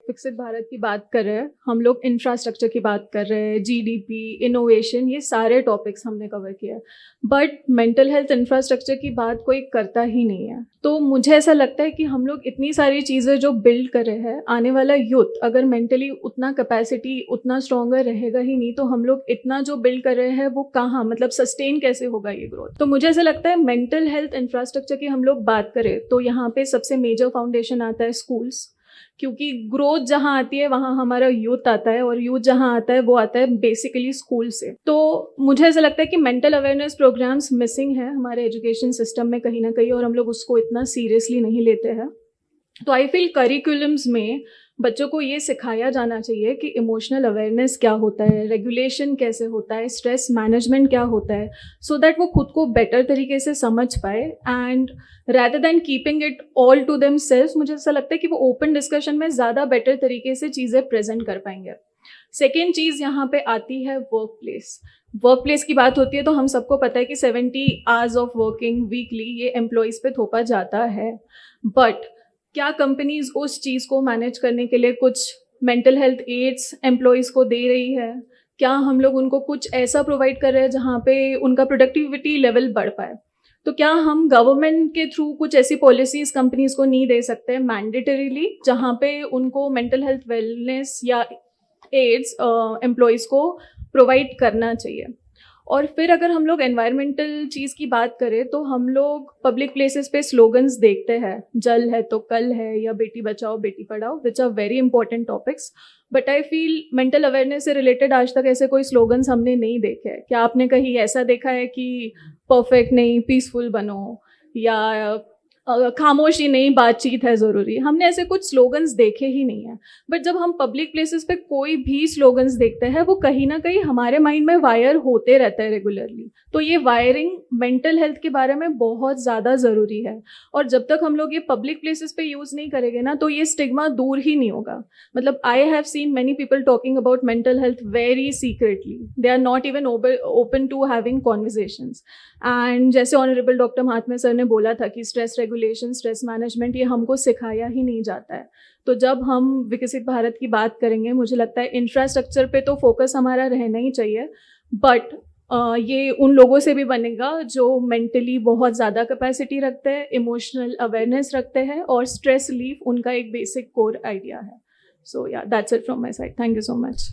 विकसित भारत की बात कर रहे हैं, हम लोग इंफ्रास्ट्रक्चर की बात कर रहे हैं, जीडीपी, इनोवेशन, ये सारे टॉपिक्स हमने कवर किया है, बट मेंटल हेल्थ इंफ्रास्ट्रक्चर की बात कोई करता ही नहीं है। तो मुझे ऐसा लगता है कि हम लोग इतनी सारी चीज़ें जो बिल्ड कर रहे हैं, आने वाला यूथ अगर मेंटली उतना कैपेसिटी उतना स्ट्रॉन्गर रहेगा ही नहीं, तो हम लोग इतना जो बिल्ड कर रहे हैं वो कहाँ, मतलब सस्टेन कैसे होगा ये ग्रोथ। तो मुझे ऐसा लगता है मेंटल हेल्थ इंफ्रास्ट्रक्चर की हम लोग बात करें तो यहाँ पे सबसे मेजर फाउंडेशन आता है स्कूल्स, क्योंकि ग्रोथ जहाँ आती है वहाँ हमारा यूथ आता है, और यूथ जहाँ आता है वो आता है बेसिकली स्कूल से। तो मुझे ऐसा लगता है कि मेंटल अवेयरनेस प्रोग्राम्स मिसिंग है हमारे एजुकेशन सिस्टम में कहीं ना कहीं, और हम लोग उसको इतना सीरियसली नहीं लेते हैं। तो आई फील करिकुलम्स में बच्चों को ये सिखाया जाना चाहिए कि इमोशनल अवेयरनेस क्या होता है, रेगुलेशन कैसे होता है, स्ट्रेस मैनेजमेंट क्या होता है, सो दैट वो खुद को बेटर तरीके से समझ पाए। And rather than keeping it all to them self, मुझे ऐसा लगता है कि वो ओपन डिस्कशन में ज़्यादा बेटर तरीके से चीज़ें प्रेजेंट कर पाएंगे। सेकेंड चीज़ यहाँ पे आती है वर्क प्लेस। वर्क प्लेस की बात होती है तो हम सबको पता है कि 70 आवर्स ऑफ वर्किंग वीकली ये एम्प्लॉयज़ पे थोपा जाता है, बट क्या कंपनीज उस चीज़ को मैनेज करने के लिए कुछ मेंटल हेल्थ एड्स एम्प्लॉयज़ को दे रही है? क्या हम लोग उनको कुछ ऐसा प्रोवाइड कर रहे हैं जहाँ पे उनका प्रोडक्टिविटी लेवल बढ़ पाए? तो क्या हम गवर्नमेंट के थ्रू कुछ ऐसी पॉलिसीज़ कंपनीज को नहीं दे सकते मैंडेटरीली, जहाँ पे उनको मेंटल हेल्थ वेलनेस या एड्स एम्प्लॉयज़ को प्रोवाइड करना चाहिए? और फिर अगर हम लोग एनवायरमेंटल चीज़ की बात करें तो हम लोग पब्लिक प्लेसेस पे स्लोगन्स देखते हैं, जल है तो कल है, या बेटी Bachao Beti Padhao, which are very important topics, but I feel mental awareness से रिलेटेड आज तक ऐसे कोई स्लोगन्स हमने नहीं देखे हैं। क्या आपने कहीं ऐसा देखा है कि परफेक्ट नहीं, पीसफुल बनो, या खामोशी नहीं, बातचीत है ज़रूरी? हमने ऐसे कुछ स्लोगन्स देखे ही नहीं है। बट जब हम पब्लिक प्लेसेस पे कोई भी स्लोगन्स देखते हैं, वो कहीं ना कहीं हमारे माइंड में वायर होते रहता है रेगुलरली। तो ये वायरिंग मेंटल हेल्थ के बारे में बहुत ज़्यादा ज़रूरी है, और जब तक हम लोग ये पब्लिक प्लेसेस पे यूज़ नहीं करेंगे ना, तो ये स्टिग्मा दूर ही नहीं होगा। मतलब I have seen many people talking about mental health very secretly, they are not even open to having conversations. And जैसे ऑनरेबल डॉक्टर महात्मा सर ने बोला था कि स्ट्रेस रेगुलेशन, स्ट्रेस मैनेजमेंट, ये हमको सिखाया ही नहीं जाता है। तो जब हम विकसित भारत की बात करेंगे, मुझे लगता है इंफ्रास्ट्रक्चर पे तो फोकस हमारा रहना ही चाहिए, बट ये उन लोगों से भी बनेगा जो मेंटली बहुत ज़्यादा कैपेसिटी रखते हैं, इमोशनल अवेयरनेस रखते हैं, और स्ट्रेस रिलीफ उनका एक बेसिक कोर आइडिया है। सो या that's it from my side. Thank you so much.